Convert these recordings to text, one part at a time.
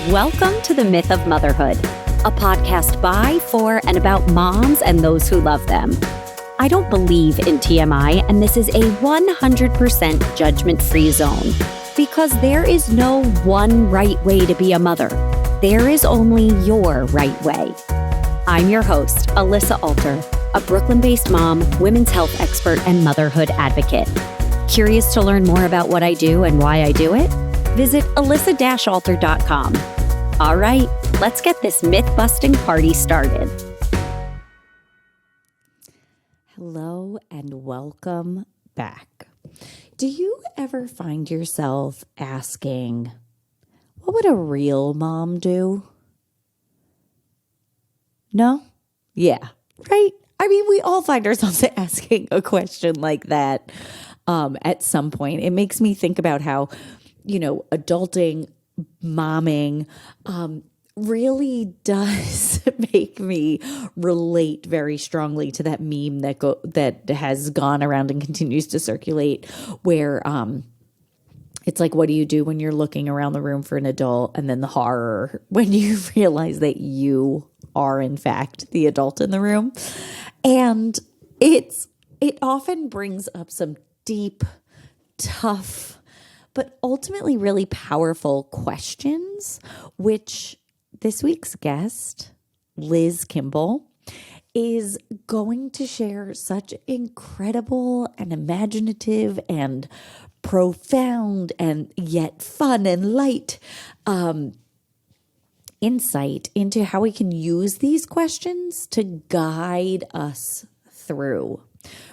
Welcome to The Myth of Motherhood, a podcast by, for, and about moms and those who love them. I don't believe in TMI, and this is a 100% judgment-free zone because there is no one right way to be a mother. There is only your right way. I'm your host, Alyssa Alter, a Brooklyn-based mom, women's health expert, and motherhood advocate. Curious to learn more about what I do and why I do it? Visit alyssa-alter.com. All right, let's get this myth-busting party started. Hello and welcome back. Do you ever find yourself asking, what would a real mom do? No? Yeah, right? I mean, we all find ourselves asking a question like that at some point. It makes me think about how, adulting, momming, really does make me relate very strongly to that meme that has gone around and continues to circulate, where it's like, what do you do when you're looking around the room for an adult, and then the horror when you realize that you are in fact the adult in the room. And it often brings up some deep, tough, but ultimately really powerful questions, which this week's guest, Liz Kimball, is going to share such incredible and imaginative and profound and yet fun and light insight into how we can use these questions to guide us through.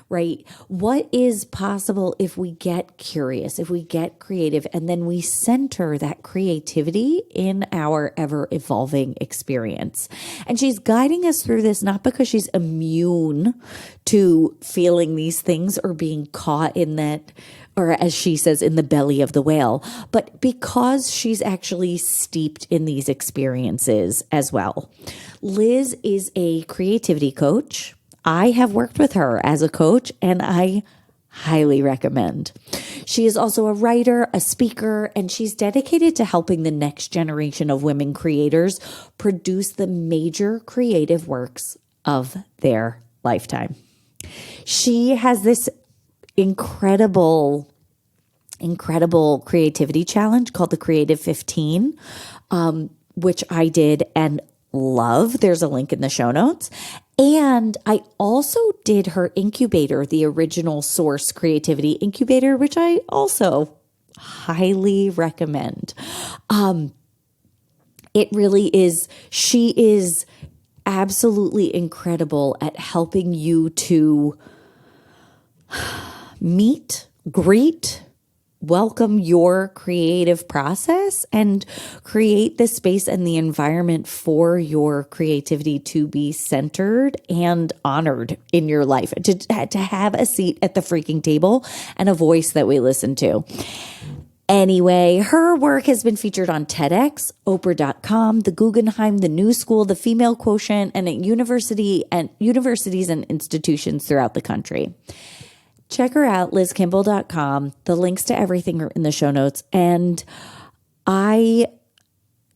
Right? What is possible if we get curious, if we get creative, and then we center that creativity in our ever-evolving experience? And she's guiding us through this not because she's immune to feeling these things or being caught in that, or as she says, in the belly of the whale, but because she's actually steeped in these experiences as well. Liz is a creativity coach. I have worked with her as a coach, and I highly recommend. She is also a writer, a speaker, and she's dedicated to helping the next generation of women creators produce the major creative works of their lifetime. She has this incredible creativity challenge called the Creative 15, which I did and love. There's a link in the show notes. And I also did her incubator, the Original Source Creativity Incubator, which I also highly recommend. It really is, she is absolutely incredible at helping you to meet, greet, welcome your creative process and create the space and the environment for your creativity to be centered and honored in your life, to have a seat at the freaking table and a voice that we listen to. Anyway, her work has been featured on TEDx, Oprah.com, the Guggenheim, the New School, the Female Quotient, and at universities and institutions throughout the country. Check her out, lizkimball.com. The links to everything are in the show notes. And I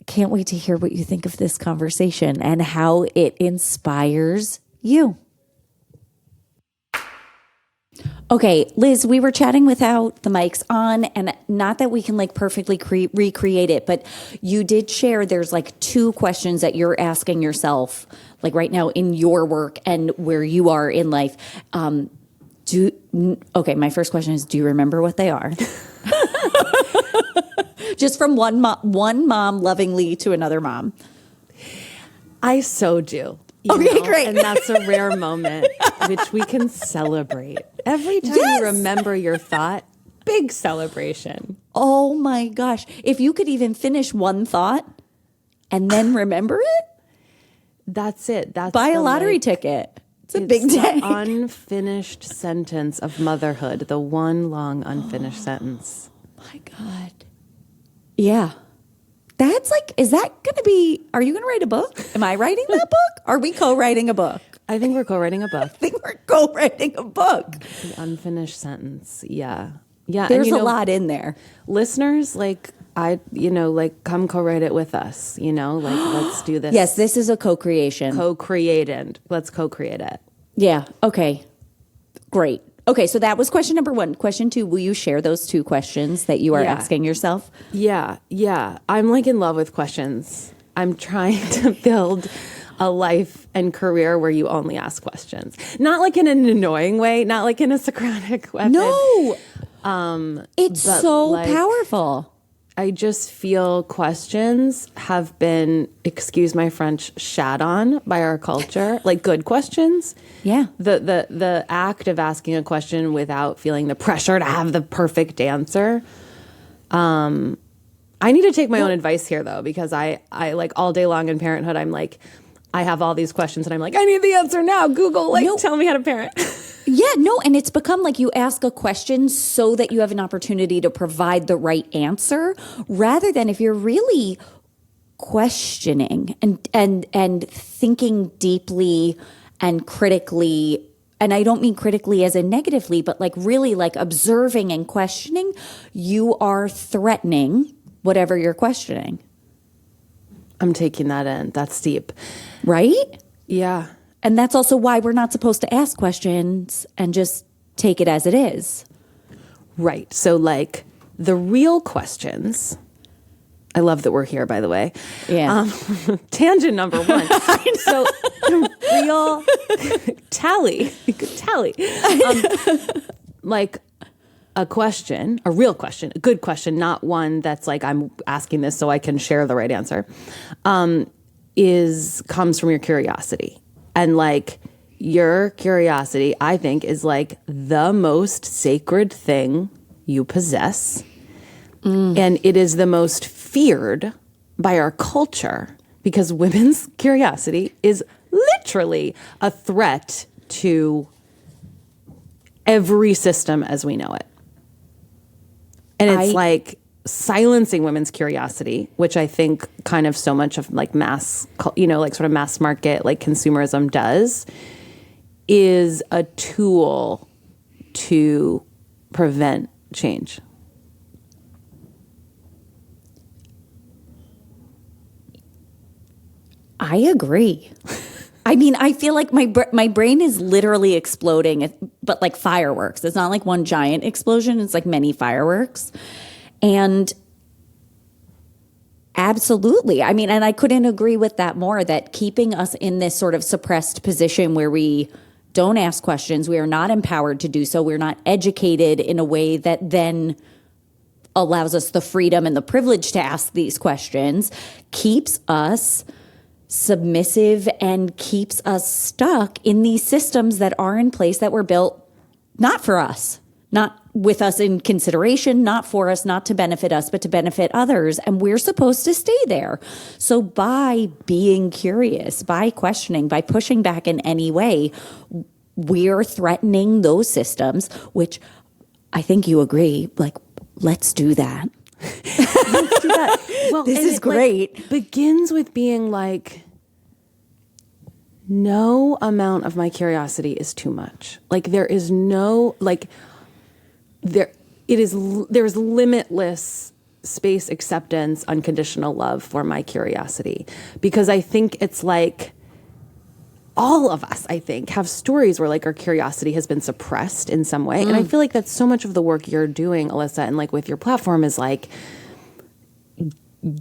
can't wait to hear what you think of this conversation and how it inspires you. Okay, Liz, we were chatting without the mics on, and not that we can perfectly recreate it, but you did share there's two questions that you're asking yourself, right now in your work and where you are in life. My first question is, do you remember what they are? Just from one mom lovingly to another mom. I so do. Great. And that's a rare moment which we can celebrate. Every time you remember your thought, big celebration. Oh my gosh. If you could even finish one thought and then remember it, that's it. Buy a lottery ticket. It's a big day. The unfinished sentence of motherhood, the one long unfinished sentence. My God. Yeah. That's is that going to be, are you going to write a book? Am I writing that book? Are we co-writing a book? I think we're co-writing a book. I think we're co-writing a book. The unfinished sentence. Yeah. Yeah. There's a lot in there. Listeners, come co-write it with us, let's do this. Yes, this is a co-creation. Co-created. Let's co-create it. Yeah. Okay. Great. Okay, so that was question number 1. Question 2, will you share those 2 questions that you are asking yourself? Yeah. I'm in love with questions. I'm trying to build a life and career where you only ask questions. Not in an annoying way, not in a Socratic weapon. No. It's so powerful. I just feel questions have been, excuse my French, shat on by our culture. Good questions. Yeah. The act of asking a question without feeling the pressure to have the perfect answer. I need to take my own advice here though, because I all day long in parenthood, I'm I have all these questions and I'm I need the answer now. Google, tell me how to parent. Yeah, no, and it's become you ask a question so that you have an opportunity to provide the right answer, rather than if you're really questioning and thinking deeply and critically, and I don't mean critically as in negatively, but really observing and questioning, you are threatening whatever you're questioning. I'm taking that in. That's deep. Right? Yeah. And that's also why we're not supposed to ask questions and just take it as it is. Right. So the real questions, I love that we're here, by the way. Yeah. Tangent number 1. So the real tally. A question, a real question, a good question, not one that's I'm asking this so I can share the right answer, comes from your curiosity. And your curiosity, I think, is the most sacred thing you possess. And it is the most feared by our culture because women's curiosity is literally a threat to every system as we know it. And it's silencing women's curiosity, which I think kind of so much of mass, sort of mass market, consumerism does, is a tool to prevent change. I agree. I mean, I feel my brain is literally exploding, but fireworks. It's not one giant explosion. It's many fireworks. And absolutely. I mean, and I couldn't agree with that more, that keeping us in this sort of suppressed position where we don't ask questions, we are not empowered to do so, we're not educated in a way that then allows us the freedom and the privilege to ask these questions, keeps us submissive and keeps us stuck in these systems that are in place that were built not for us, not with us in consideration, not for us, not to benefit us, but to benefit others. And we're supposed to stay there. So by being curious, by questioning, by pushing back in any way, we're threatening those systems, which I think you agree, let's do that. Let's do that. Well, this is great. Begins with being no amount of my curiosity is too much. There is no, there's limitless space, acceptance, unconditional love for my curiosity. Because I think it's all of us, I think, have stories where our curiosity has been suppressed in some way. And I feel that's so much of the work you're doing, Alyssa, and with your platform is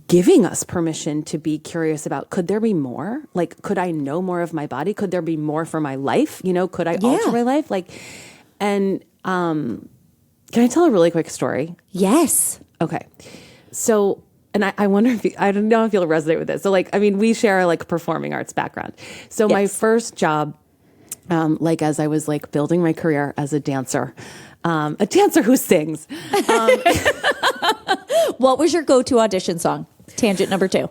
giving us permission to be curious about, could there be more? Could I know more of my body? Could there be more for my life? Could I alter my life? Can I tell a really quick story? Yes. Okay. So, and I wonder if I don't know if you'll resonate with this. So we share a performing arts background. So my first job, as I was building my career as a dancer who sings. What was your go-to audition song? Tangent number 2.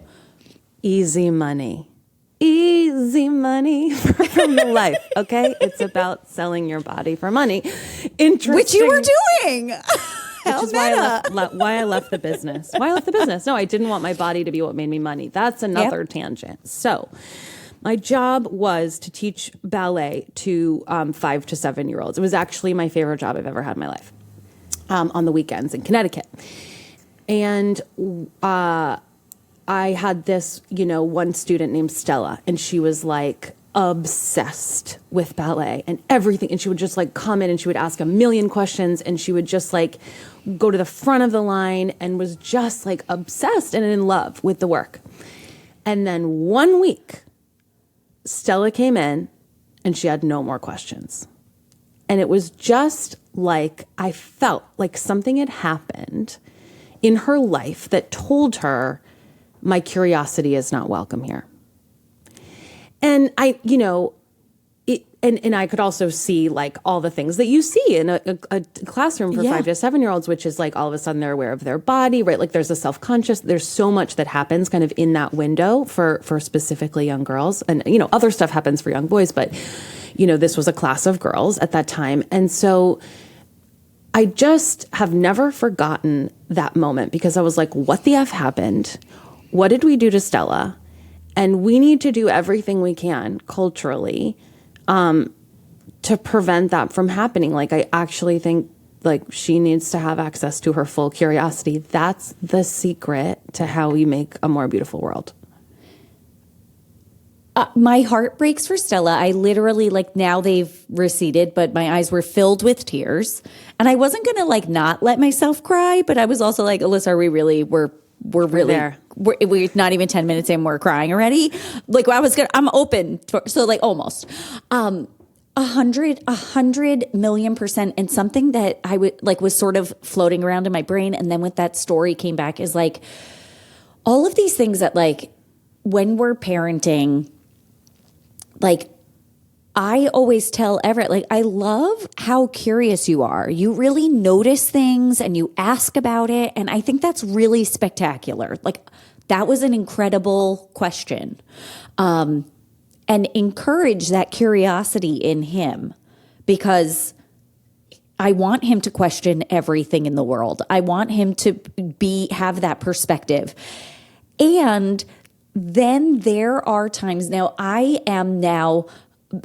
Easy money. Easy money from the life. Okay. It's about selling your body for money. Interesting. Which you were doing. Which is why I left the business. Why I left the business. No, I didn't want my body to be what made me money. That's another tangent. So my job was to teach ballet to 5 to 7 year olds. It was actually my favorite job I've ever had in my life. on the weekends in Connecticut. And I had this, one student named Stella, and she was like obsessed with ballet and everything. And she would just like come in and she would ask a million questions, and she would just like go to the front of the line and was just like obsessed and in love with the work. And then one week, Stella came in and she had no more questions. And it was just like, I felt like something had happened in her life that told her, my curiosity is not welcome here. And and I could also see like all the things that you see in a classroom for 5 to 7-year-olds, which is like all of a sudden they're aware of their body, right? Like there's a self-conscious, there's so much that happens kind of in that window for specifically young girls. And, other stuff happens for young boys, but, this was a class of girls at that time. And so I just have never forgotten that moment, because I was like, what the F happened? What did we do to Stella? And we need to do everything we can culturally to prevent that from happening. Like, I actually think like she needs to have access to her full curiosity. That's the secret to how we make a more beautiful world. My heart breaks for Stella. I literally, like, now they've receded, but my eyes were filled with tears. And I wasn't going to like not let myself cry, but I was also like, Alyssa, are we really, we're really there. We're not even 10 minutes in, we're crying already. Like, I'm open so like almost 100 million%. And something that I would like was sort of floating around in my brain, and then with that story came back, is like all of these things that like when we're parenting, like I always tell Everett, like, I love how curious you are. You really notice things and you ask about it. And I think that's really spectacular. Like, that was an incredible question. And encourage that curiosity in him, because I want him to question everything in the world. I want him to have that perspective. And then there are times now,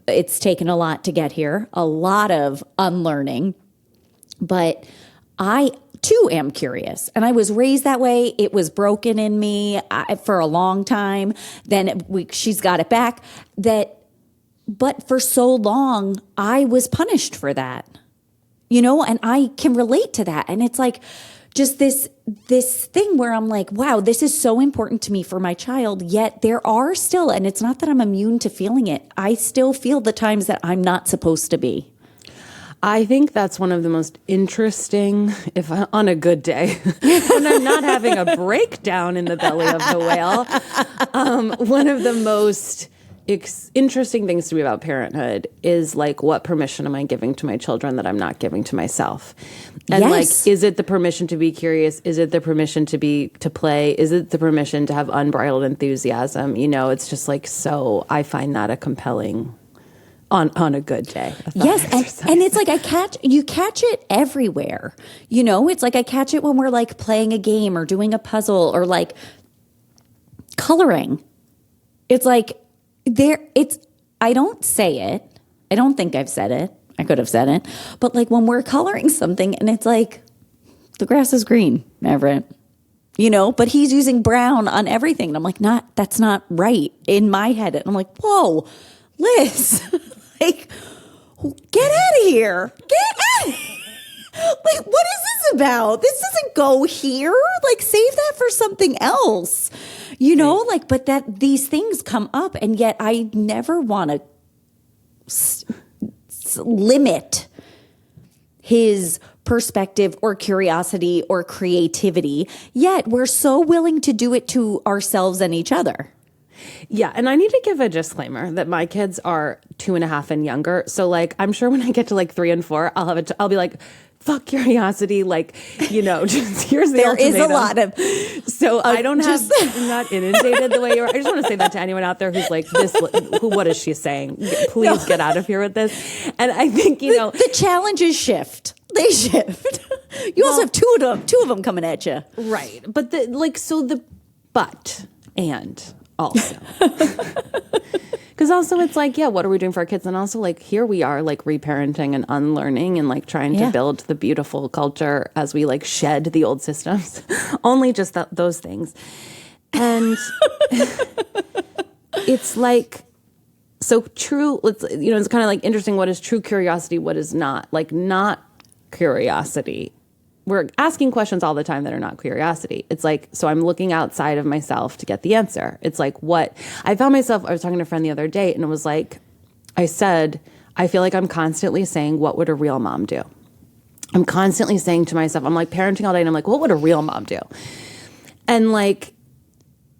it's taken a lot to get here, a lot of unlearning, but I too am curious. And I was raised that way. It was broken in me for a long time. Then she's got it back. But for so long, I was punished for that, and I can relate to that. And it's like just this thing where I'm like, wow, this is so important to me for my child. Yet there are still, and it's not that I'm immune to feeling it, I still feel the times that I'm not supposed to be. I think that's one of the most interesting, if on a good day, when I'm not having a breakdown in the belly of the whale, one of the most interesting things to me about parenthood is like, what permission am I giving to my children that I'm not giving to myself? And like, is it the permission to be curious? Is it the permission to play? Is it the permission to have unbridled enthusiasm? It's just like, so I find that a compelling on a good day. Yes, and it's like you catch it everywhere. It's like I catch it when we're like playing a game or doing a puzzle or like coloring. It's like I don't say it. I don't think I've said it. I could have said it. But like when we're coloring something and it's like, the grass is green, Everett. But he's using brown on everything. And I'm like, that's not right in my head. And I'm like, whoa, Liz, like, get out of here. Get out of here. Like, what is this about? This doesn't go here. Like, save that for something else. Like, but that these things come up, and yet I never want to limit his perspective or curiosity or creativity. Yet we're so willing to do it to ourselves and each other. Yeah. And I need to give a disclaimer that my kids are 2.5 and younger. So like, I'm sure when I get to like 3 and 4, I'll be like, fuck curiosity. Like, just here's the there ultimatum. is a lot of, so I don't I'm not inundated the way you are. I just want to say that to anyone out there who's like, what is she saying? Please get out of here with this. And I think, the challenges shift. They shift. You also have two of them coming at you. Right. But and also, because Because also it's like, yeah, what are we doing for our kids? And also like here we are like reparenting and unlearning and like trying to build the beautiful culture as we like shed the old systems. Only just those things. And it's like, so true, it's kind of like interesting. What is true curiosity? What is not? Like not curiosity. We're asking questions all the time that are not curiosity. It's like, so I'm looking outside of myself to get the answer. It's like what I found myself, I was talking to a friend the other day and it was like, I said, I feel like I'm constantly saying, what would a real mom do? I'm constantly saying to myself, I'm like parenting all day and I'm like, what would a real mom do? And like,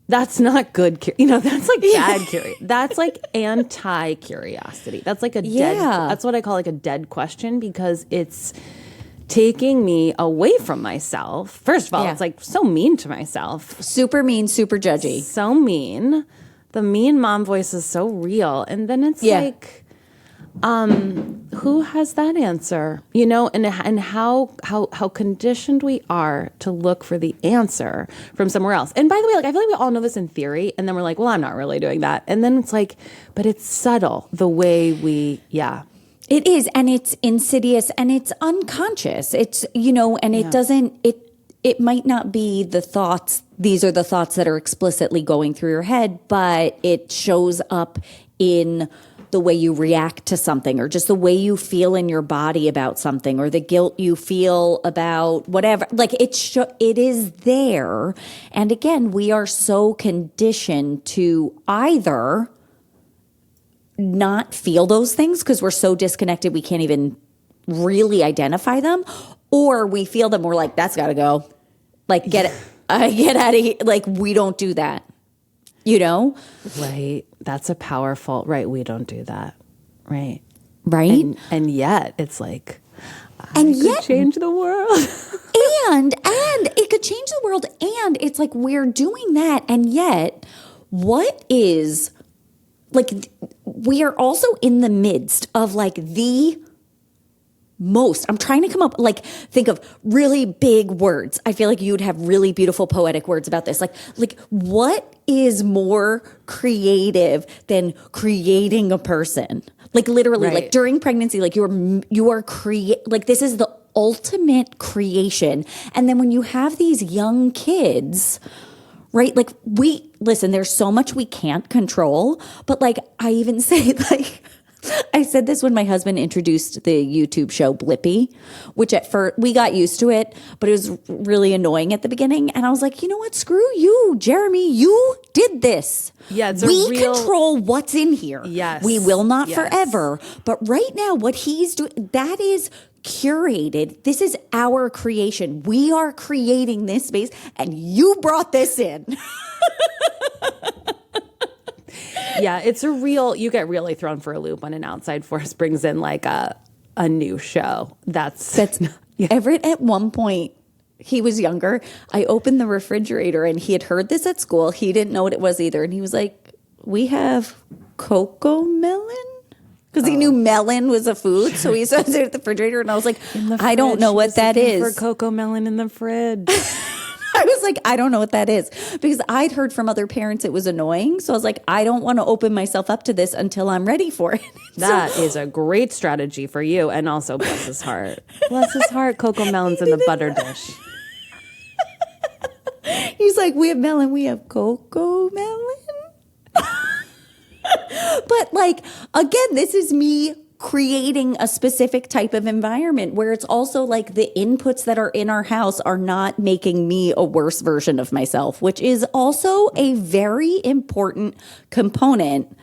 that's not good. That's like bad curiosity. That's like anti-curiosity. That's like a dead, that's what I call like a dead question because it's taking me away from myself. First of all, it's like so mean to myself. Super mean, super judgy. So mean. The mean mom voice is so real. And then it's like, who has that answer? And how conditioned we are to look for the answer from somewhere else. And by the way, like I feel like we all know this in theory, and then we're like, well, I'm not really doing that. And then it's like, but it's subtle the way we, It is, and it's insidious, and it's unconscious. It's, and it doesn't, it might not be the thoughts, these are the thoughts that are explicitly going through your head, but it shows up in the way you react to something or just the way you feel in your body about something or the guilt you feel about whatever. Like it is there. And again, we are so conditioned to either not feel those things because we're so disconnected we can't even really identify them, or we feel them, we're like, that's got to go. Like, get out of here. Like, we don't do that, Right. That's a powerful, right. We don't do that. Right. Right. And yet it's like, yet change the world. and it could change the world. And it's like, we're doing that. And yet what is like, we are also in the midst of like I'm trying to come up, like, think of really big words. I feel like you'd have really beautiful poetic words about this. Like what is more creative than creating a person? Like literally, like during pregnancy, like you are like this is the ultimate creation. And then when you have these young kids, right? Like listen, there's so much we can't control, but like I even say like, I said this when my husband introduced the YouTube show Blippi, which at first we got used to it, but it was really annoying at the beginning. And I was like, you know what? Screw you, Jeremy. You did this. Yeah, we control what's in here. Yes. We will not forever. But right now, what he's doing, that is curated. This is our creation. We are creating this space, and you brought this in. Yeah, it's you get really thrown for a loop when an outside force brings in like a new show. That's Everett at one point, he was younger. I opened the refrigerator and he had heard this at school. He didn't know what it was either. And he was like, we have cocoa melon? Because he knew melon was a food. So he said it at the refrigerator. And I was like, I don't know what that is. For cocoa melon in the fridge. I was like, I don't know what that is, because I'd heard from other parents it was annoying. So I was like, I don't want to open myself up to this until I'm ready for it. That is a great strategy for you. And also, bless his heart. Bless his heart, cocoa melons in the butter dish. He's like, we have melon, we have cocoa melon. But like, again, this is me creating a specific type of environment where it's also like the inputs that are in our house are not making me a worse version of myself, which is also a very important component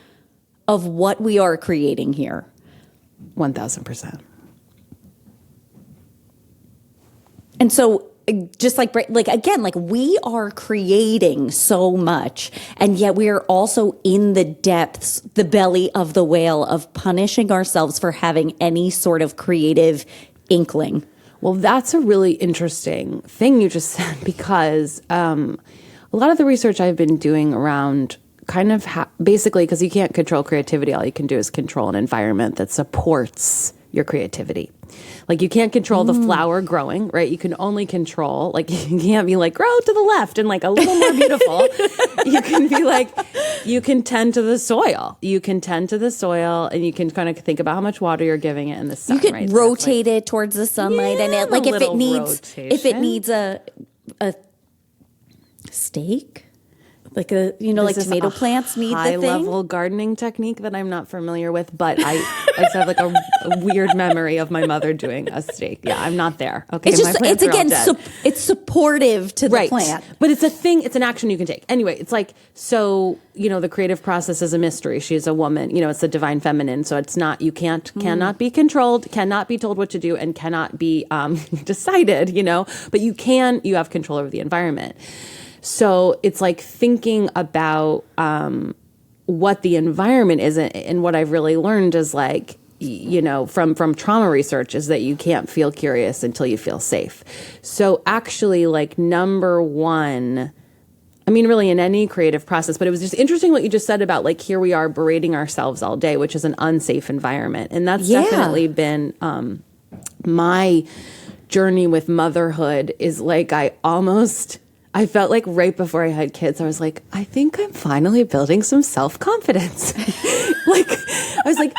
of what we are creating here. 1000%. And so just like again, like we are creating so much, and yet we are also in the depths, the belly of the whale of punishing ourselves for having any sort of creative inkling. Well, that's a really interesting thing you just said, because a lot of the research I've been doing around kind of basically, because you can't control creativity, all you can do is control an environment that supports your creativity. Like you can't control the flower growing, right? You can only control, like you can't be like, grow to the left and like a little more beautiful. You can be like, you can tend to the soil. You can tend to the soil and you can kind of think about how much water you're giving it in the sun. You could right? rotate it towards the sunlight and it, like if it needs a stake. Like like tomato plants need the thing. High-level gardening technique that I'm not familiar with, but I just have like a weird memory of my mother doing a steak. Yeah, I'm not there. Okay, it's just it's again it's supportive to the plant, but it's a thing. It's an action you can take. Anyway, it's like so. The creative process is a mystery. She's a woman. It's the divine feminine. So it's not. You cannot be controlled, cannot be told what to do, and cannot be decided. But you can. You have control over the environment. So it's like thinking about what the environment is. And what I've really learned is like, from trauma research is that you can't feel curious until you feel safe. So actually like number one, I mean, really in any creative process, but it was just interesting what you just said about like, here we are berating ourselves all day, which is an unsafe environment. And that's definitely been my journey with motherhood is like, I felt like right before I had kids, I was like, I think I'm finally building some self-confidence. I was like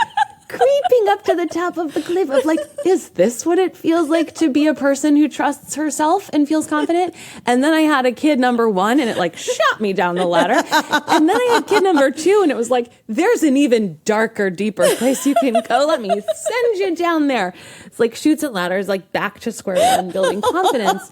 creeping up to the top of the cliff of like, is this what it feels like to be a person who trusts herself and feels confident? And then I had a kid number 1 and it like shot me down the ladder. And then I had kid number 2 and it was like, there's an even darker, deeper place you can go. Let me send you down there. It's like shoots and ladders, like back to square one, building confidence.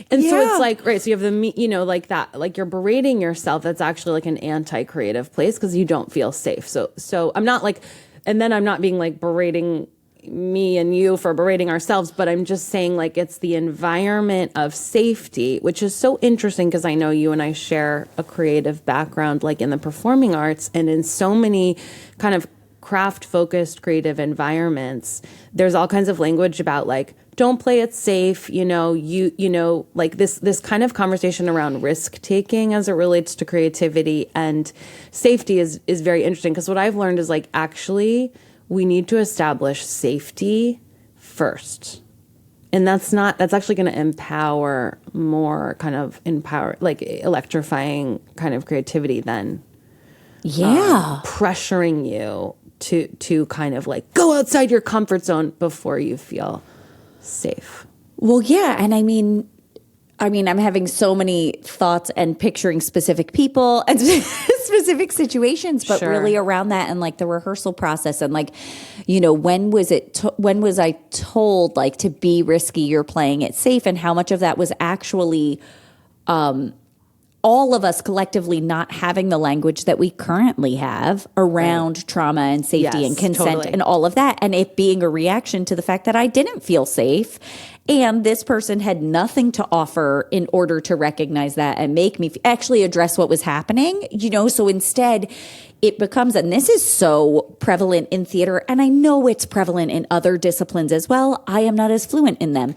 And so it's like, right, so you have like that, like you're berating yourself. That's actually like an anti-creative place because you don't feel safe. So I'm not like, and then I'm not being like berating me and you for berating ourselves, but I'm just saying like it's the environment of safety, which is so interesting because I know you and I share a creative background like in the performing arts and in so many kind of craft-focused creative environments. There's all kinds of language about like, don't play it safe, like this kind of conversation around risk taking as it relates to creativity and safety is very interesting because what I've learned is like actually we need to establish safety first. And that's actually going to empower like electrifying kind of creativity than pressuring you to kind of like go outside your comfort zone before you feel safe. Well, yeah. And I mean, I'm having so many thoughts and picturing specific people and specific situations, but really around that and like the rehearsal process and like, when was I told like to be risky, you're playing it safe, and how much of that was actually all of us collectively not having the language that we currently have around trauma and safety and consent and all of that. And it being a reaction to the fact that I didn't feel safe. And this person had nothing to offer in order to recognize that and make me actually address what was happening, So instead it becomes, and this is so prevalent in theater, and I know it's prevalent in other disciplines as well. I am not as fluent in them.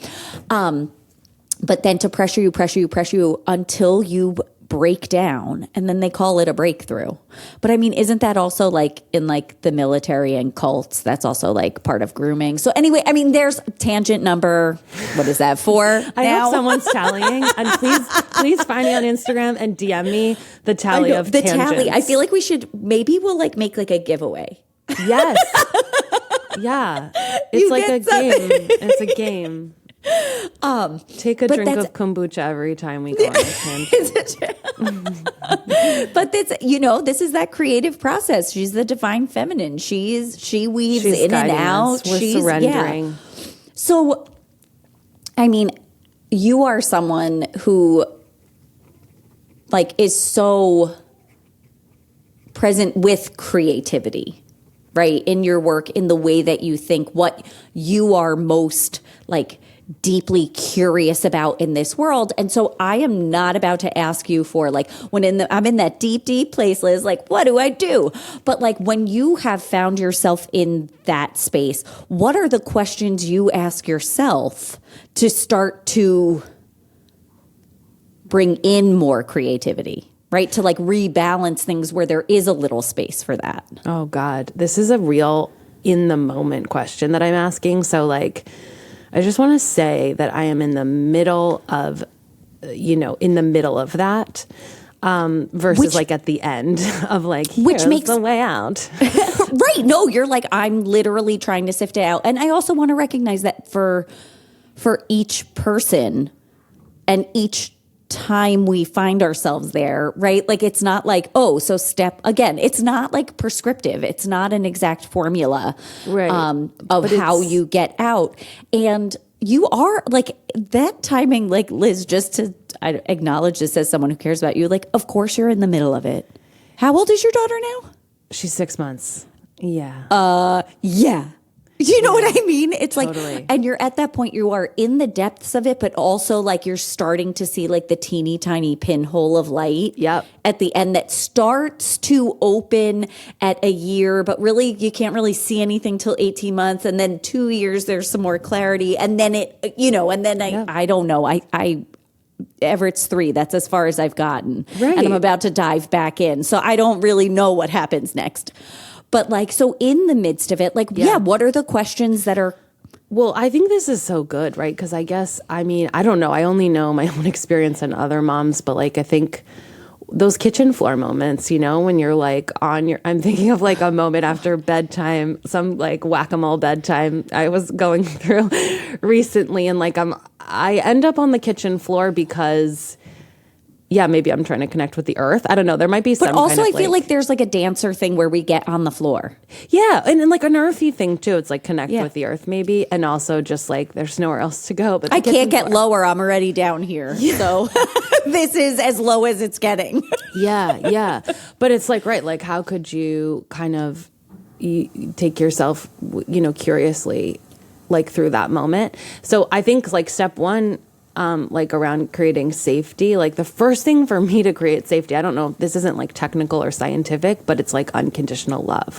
But then to pressure you until you break down, and then they call it a breakthrough. But I mean, isn't that also like in like the military and cults? That's also like part of grooming. So anyway, I mean, there's tangent number. What is that for? I hope someone's tallying, and please find me on Instagram and DM me the tally of the tangents. Tally. I feel like we'll like make like a giveaway. Yes. Yeah. It's like a game. It's a game. Take a drink of kombucha every time we go on a tangent. But this is that creative process. She's the divine feminine. She weaves in and out. She's surrendering. Yeah. So, I mean, you are someone who like is so present with creativity, right? In your work, in the way that you think, what you are most like deeply curious about in this world. And so I am not about to ask you for like I'm in that deep place, Liz, like, what do I do? But like when you have found yourself in that space, what are the questions you ask yourself to start to bring in more creativity, right? To like rebalance things where there is a little space for that. Oh God, this is a real in the moment question that I'm asking. So like, I just want to say that I am in the middle of, in the middle of that. Versus like at the end of like, which makes the way out. Right. No, you're like, I'm literally trying to sift it out. And I also want to recognize that for each person and each time we find ourselves there, right? Like, it's not like, it's not like prescriptive. It's not an exact formula of how you get out. And you are like that timing, like Liz, just to acknowledge this as someone who cares about you, like, of course you're in the middle of it. How old is your daughter now? She's 6 months. Yeah. Yeah. Do you know what I mean? It's totally. Like, and you're at that point, you are in the depths of it, but also like you're starting to see like the teeny tiny pinhole of light at the end that starts to open at a year, but really you can't really see anything till 18 months. And then 2 years, there's some more clarity. And then I don't know. Everett's 3. That's as far as I've gotten. Right. And I'm about to dive back in. So I don't really know what happens next. But like, so in the midst of it, like, what are the questions that are? Well, I think this is so good, right? Because I guess, I don't know. I only know my own experience and other moms, but like, I think those kitchen floor moments, when you're like I'm thinking of like a moment after bedtime, some like whack-a-mole bedtime I was going through recently. And like, I end up on the kitchen floor because maybe I'm trying to connect with the earth. I don't know. There might be some But also, kind of I feel like there's like a dancer thing where we get on the floor. Yeah, and like an earthy thing too. It's like connect with the earth maybe. And also just like there's nowhere else to go. But I can't get lower. I'm already down here. Yeah. So this is as low as it's getting. Yeah. But it's like, right, like how could you kind of take yourself, curiously like through that moment? So I think like step one, like around creating safety, like the first thing for me to create safety, I don't know if this isn't like technical or scientific, but it's like unconditional love.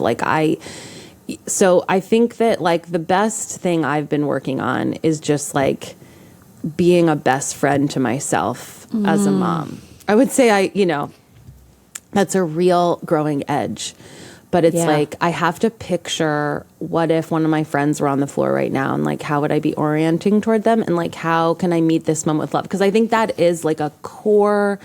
So I think that like the best thing I've been working on is just like being a best friend to myself as a mom. I would say that's a real growing edge. But it's like, I have to picture what if one of my friends were on the floor right now and like, how would I be orienting toward them? And like, how can I meet this moment with love? Because I think that is like a core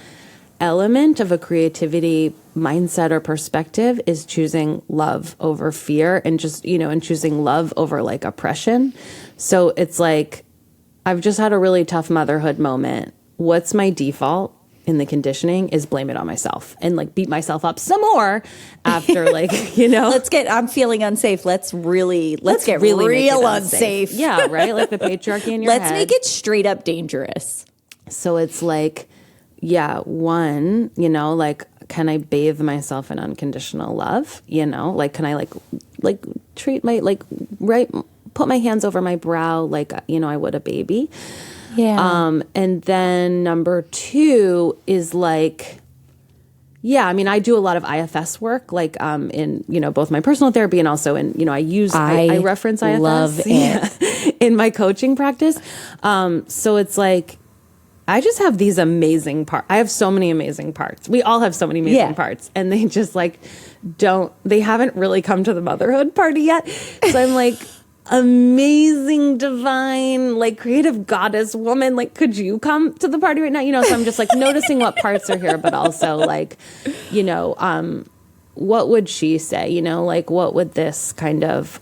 element of a creativity mindset or perspective is choosing love over fear and just, and choosing love over like oppression. So it's like, I've just had a really tough motherhood moment. What's my default? In the conditioning is blame it on myself and like beat myself up some more after like, I'm feeling unsafe. Let's get really real unsafe. Yeah. Right. Like the patriarchy in your head. Let's make it straight up dangerous. So it's like, one, like, can I bathe myself in unconditional love? Like, can I like treat my, put my hands over my brow, like, I would a baby. Yeah. And then number 2 is like, I do a lot of IFS work, like in, both my personal therapy and also in, I reference IFS love it. in my coaching practice. So it's like, I just have these amazing parts. I have so many amazing parts. We all have so many amazing parts. And they just like, they haven't really come to the motherhood party yet. So I'm like, amazing, divine, like creative goddess woman, like could you come to the party right now? So I'm just like noticing what parts are here, but also like, what would she say? Like what would this kind of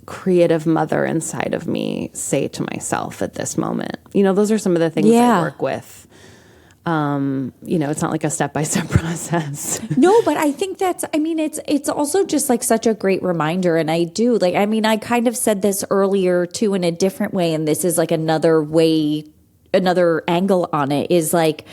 creative mother inside of me say to myself at this moment? Those are some of the things I work with. It's not like a step-by-step process. No, but I think it's also just like such a great reminder. And I do I kind of said this earlier too in a different way. And this is like another angle on it is like,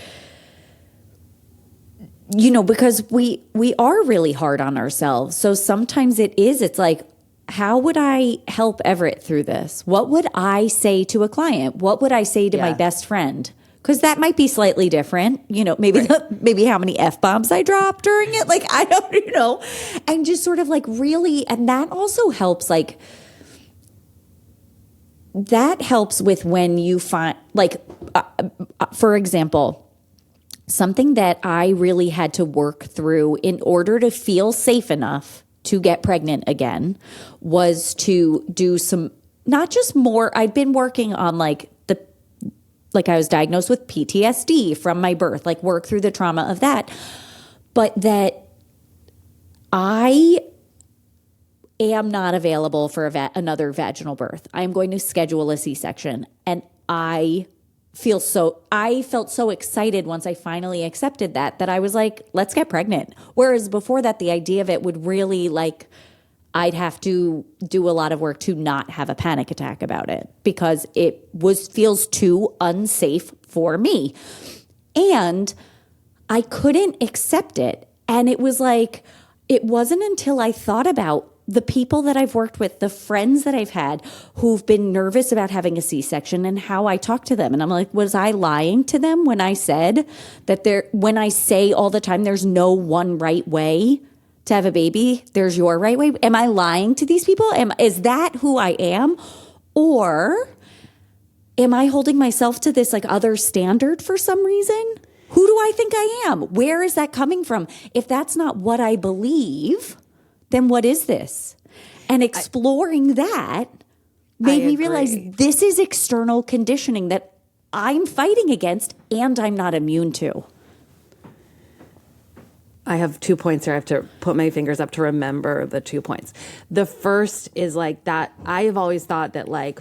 because we are really hard on ourselves. So sometimes it's like, how would I help Everett through this? What would I say to a client? What would I say to my best friend? Because that might be slightly different, maybe how many F-bombs I dropped during it. Like, I don't, and just sort of like really, and that also helps that helps with when you find for example, something that I really had to work through in order to feel safe enough to get pregnant again was to do some, not just more, I'd been working on like I was diagnosed with PTSD from my birth, like work through the trauma of that. But that I am not available for another vaginal birth. I'm going to schedule a C-section. And I felt so excited once I finally accepted that I was like, let's get pregnant. Whereas before that, the idea of it would really like, I'd have to do a lot of work to not have a panic attack about it because it feels too unsafe for me. And I couldn't accept it. And it was like, it wasn't until I thought about the people that I've worked with, the friends that I've had who've been nervous about having a C-section and how I talk to them. And I'm like, was I lying to them when I said that when I say all the time, there's no one right way to have a baby, there's your right way? Am I lying to these people? Is that who I am? Or am I holding myself to this like other standard for some reason? Who do I think I am? Where is that coming from? If that's not what I believe, then what is this? And exploring that made me realize this is external conditioning that I'm fighting against and I'm not immune to. I have 2 points here. I have to put my fingers up to remember the 2 points. The first is like that I have always thought that like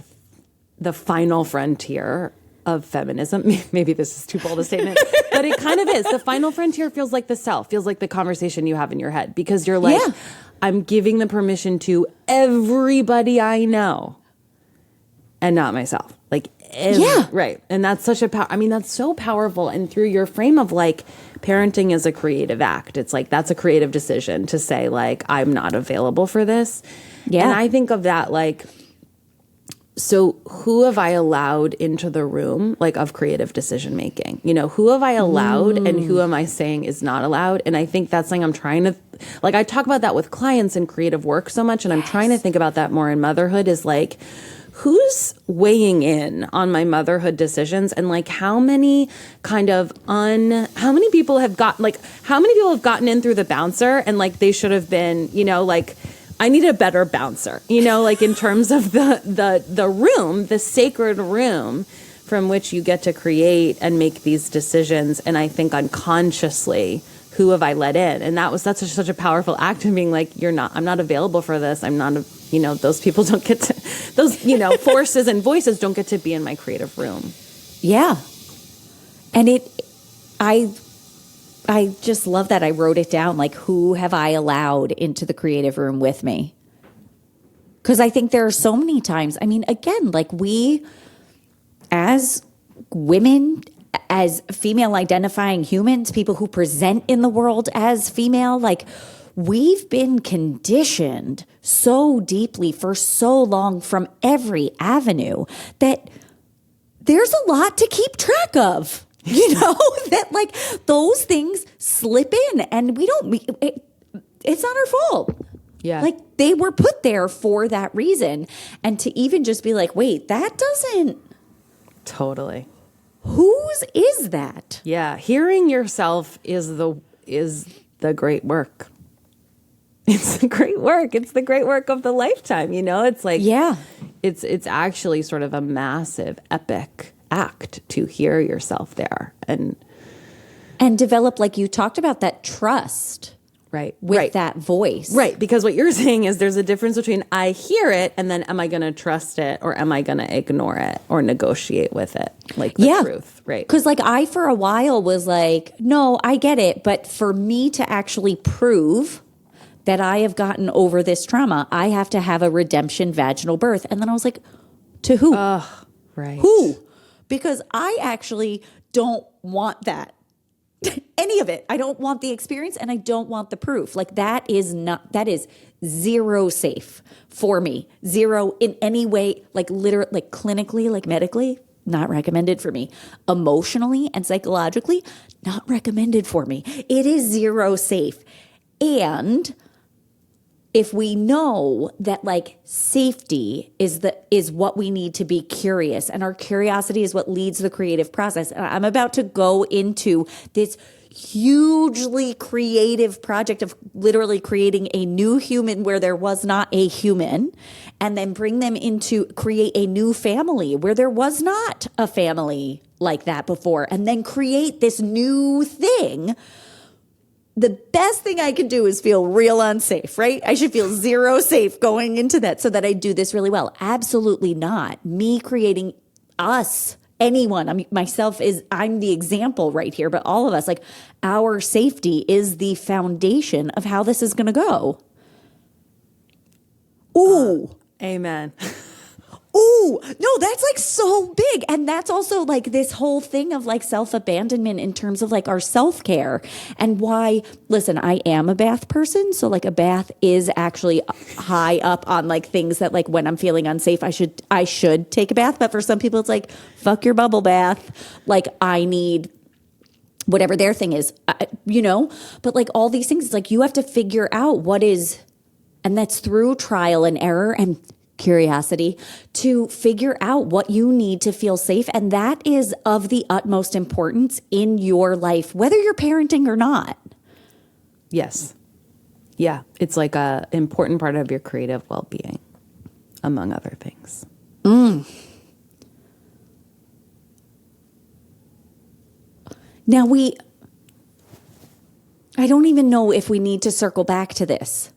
the final frontier of feminism, maybe this is too bold a statement, but it kind of is. The final frontier feels like the self, feels like the conversation you have in your head because you're like, I'm giving the permission to everybody I know and not myself. Like, right. And that's such a that's so powerful. And through your frame of like parenting is a creative act. It's like, that's a creative decision to say like, I'm not available for this. Yeah. And I think of that like, so who have I allowed into the room like of creative decision making? You know, who have I allowed and who am I saying is not allowed? And I think that's something I'm trying to, like I talk about that with clients in creative work so much. And I'm trying to think about that more in motherhood is like, who's weighing in on my motherhood decisions and like how many people have gotten in through the bouncer and like they should have been, you know, like I need a better bouncer, you know, like in terms of the room, the sacred room from which you get to create and make these decisions. And I think unconsciously, who have I let in? And that's such a powerful act of being like, I'm not available for this. I'm not, those people don't get to, those, forces and voices don't get to be in my creative room. Yeah. And I just love that I wrote it down, like who have I allowed into the creative room with me? Because I think there are so many times, again, like we as women, as female identifying humans, people who present in the world as female, like we've been conditioned so deeply for so long from every avenue that there's a lot to keep track of. That like those things slip in and it's not our fault. Yeah. Like they were put there for that reason. And to even just be like, wait, that doesn't. Totally. Whose is that? Yeah. Hearing yourself is the great work. It's the great work. It's the great work of the lifetime. It's like, it's actually sort of a massive, epic act to hear yourself there and develop, like you talked about, that trust with that voice, right? Because what you're saying is there's a difference between I hear it and then am I going to trust it or am I going to ignore it or negotiate with it, like the truth, right? Because like I for a while was like, no, I get it, but for me to actually prove that I have gotten over this trauma, I have to have a redemption vaginal birth. And then I was like, to who? Right. Who? Because I actually don't want that. Any of it. I don't want the experience and I don't want the proof. Like that is zero safe for me. Zero in any way, like literally, like clinically, like medically, not recommended for me. Emotionally and psychologically, not recommended for me. It is zero safe. And if we know that like safety is what we need to be curious and our curiosity is what leads the creative process. And I'm about to go into this hugely creative project of literally creating a new human where there was not a human, and then bring them into create a new family where there was not a family like that before, and then create this new thing. The best thing I could do is feel real unsafe, right? I should feel zero safe going into that so that I do this really well. Absolutely not. Me creating us, anyone, I mean, myself I'm the example right here, but all of us, like our safety is the foundation of how this is going to go. Ooh. Amen. Ooh, no, that's like so big. And that's also like this whole thing of like self-abandonment in terms of like our self-care and why, listen, I am a bath person. So like a bath is actually high up on like things that like when I'm feeling unsafe, I should take a bath. But for some people, it's like, fuck your bubble bath. Like I need whatever their thing is, but like all these things, it's like you have to figure out what is, and that's through trial and error and curiosity to figure out what you need to feel safe. And that is of the utmost importance in your life, whether you're parenting or not. Yes. Yeah. It's like a important part of your creative well-being, among other things. Now I don't even know if we need to circle back to this.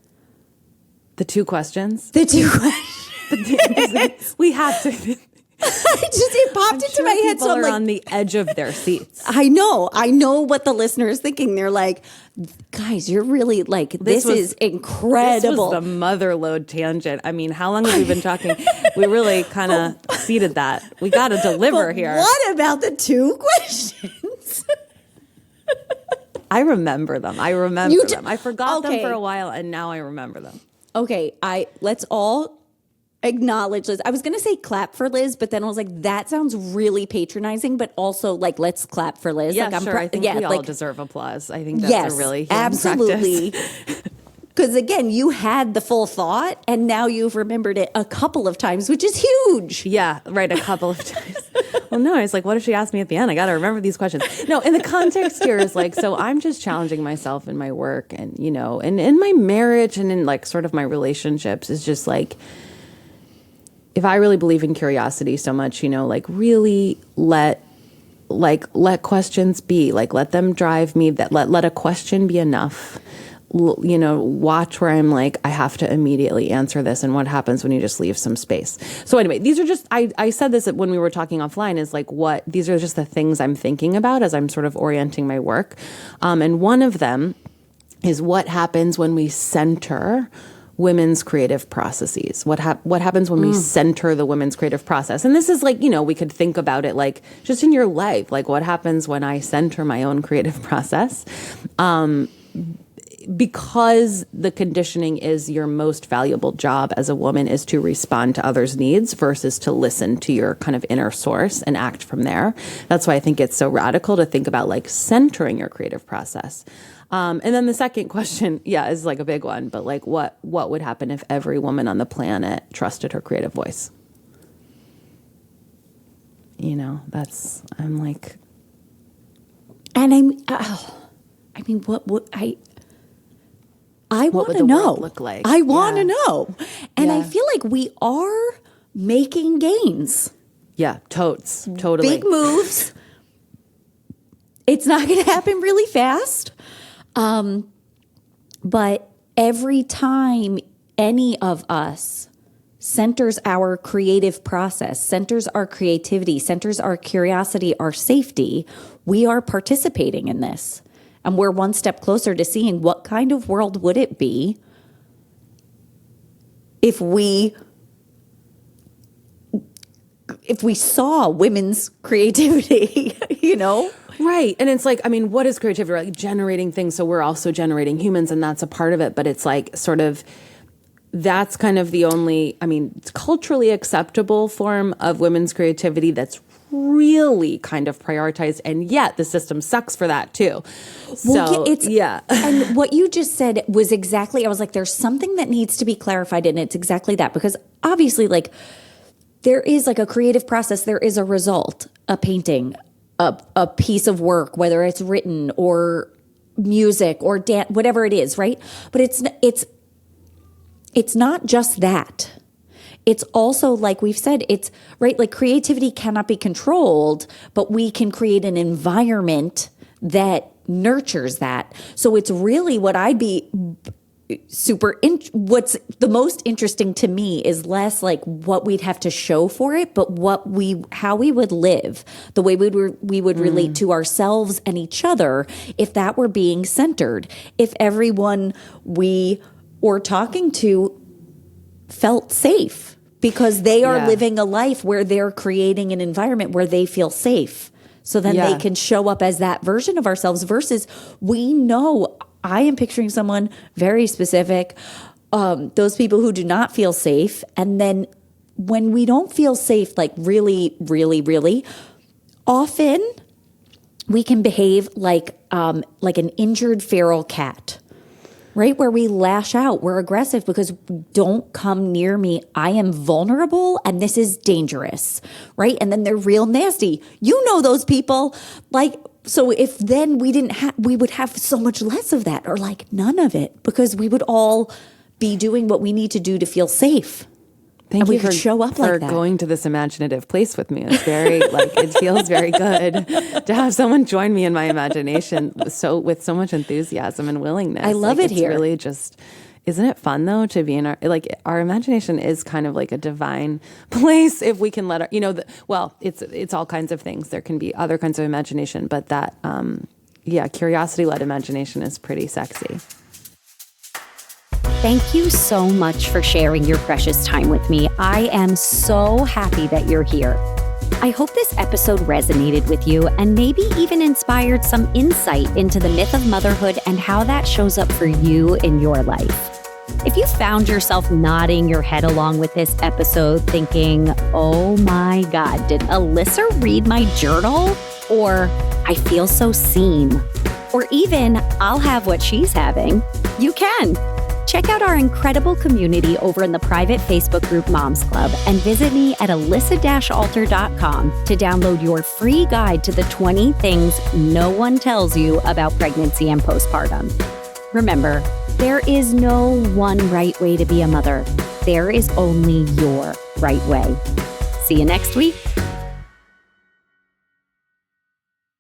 The two questions? The two questions. We have to. It popped into my head. So I'm like, on the edge of their seats. I know what the listener is thinking. They're like, guys, you're really like, this is incredible. This was the mother load tangent. I mean, how long have we been talking? We really kind of seeded that. We got to deliver here. What about the two questions? I remember them. I forgot them for a while, and now I remember them. Okay, let's all acknowledge Liz. I was going to say clap for Liz, but then I was like, that sounds really patronizing, but also like, let's clap for Liz. Yeah, like, sure. I think we all deserve applause. I think that's a really absolutely. Because again, you had the full thought and now you've remembered it a couple of times, which is huge. Yeah, right. A couple of times. Well, no, I was like, what if she asked me at the end? I got to remember these questions. No, and the context here is like, so I'm just challenging myself in my work and, and in my marriage and in like sort of my relationships is just like, if I really believe in curiosity so much, like really let questions be, like let them drive me, that let a question be enough. Watch where I'm like, I have to immediately answer this. And what happens when you just leave some space? So anyway, these are just, I said this when we were talking offline is like these are just the things I'm thinking about as I'm sort of orienting my work. And one of them is what happens when we center women's creative processes. What happens when we center the women's creative process? And this is like, we could think about it like just in your life, like what happens when I center my own creative process? Because the conditioning is your most valuable job as a woman is to respond to others' needs versus to listen to your kind of inner source and act from there. That's why I think it's so radical to think about like centering your creative process. And then the second question, is like a big one, but like what would happen if every woman on the planet trusted her creative voice? I'm like, and what would I want to know. Look like? I want to know. And I feel like we are making gains. Yeah, totally. Big moves. It's not going to happen really fast. But every time any of us centers our creative process, centers our creativity, centers our curiosity, our safety, we are participating in this. And we're one step closer to seeing what kind of world would it be if we saw women's creativity, Right. And it's like, what is creativity? Like generating things. So we're also generating humans and that's a part of it. But it's like sort of, that's kind of the only, it's culturally acceptable form of women's creativity that's really kind of prioritized. And yet the system sucks for that too. And what you just said was exactly, I was like, there's something that needs to be clarified. And it's exactly that, because obviously like there is like a creative process. There is a result, a painting, a piece of work, whether it's written or music or dance, whatever it is, right? But it's not just that. It's also, like we've said, it's right. Like creativity cannot be controlled, but we can create an environment that nurtures that. So it's really what I'd be what's the most interesting to me is less like what we'd have to show for it, but how we would live, the way we would relate to ourselves and each other if that were being centered, if everyone we were talking to felt safe because they are living a life where they're creating an environment where they feel safe. So then they can show up as that version of ourselves versus we know I am picturing someone very specific, those people who do not feel safe. And then when we don't feel safe, like really, really, really, often we can behave like an injured feral cat, right? Where we lash out, we're aggressive because don't come near me. I am vulnerable and this is dangerous, right? And then they're real nasty. You know those people, like. So if then we would have so much less of that or like none of it because we would all be doing what we need to do to feel safe. Thank you for show up for like that. Going to this imaginative place with me. It's very like it feels very good to have someone join me in my imagination with so much enthusiasm and willingness. I love it it's here. Really just. Isn't it fun though to be in our imagination is kind of like a divine place if we can let it's all kinds of things. There can be other kinds of imagination, but that curiosity-led imagination is pretty sexy. Thank you so much for sharing your precious time with me. I am so happy that you're here. I hope this episode resonated with you and maybe even inspired some insight into the myth of motherhood and how that shows up for you in your life. If you found yourself nodding your head along with this episode thinking, oh my God, did Alyssa read my journal? Or I feel so seen. Or even I'll have what she's having. You can. Check out our incredible community over in the private Facebook group Moms Club and visit me at alyssa-alter.com to download your free guide to the 20 things no one tells you about pregnancy and postpartum. Remember, there is no one right way to be a mother. There is only your right way. See you next week.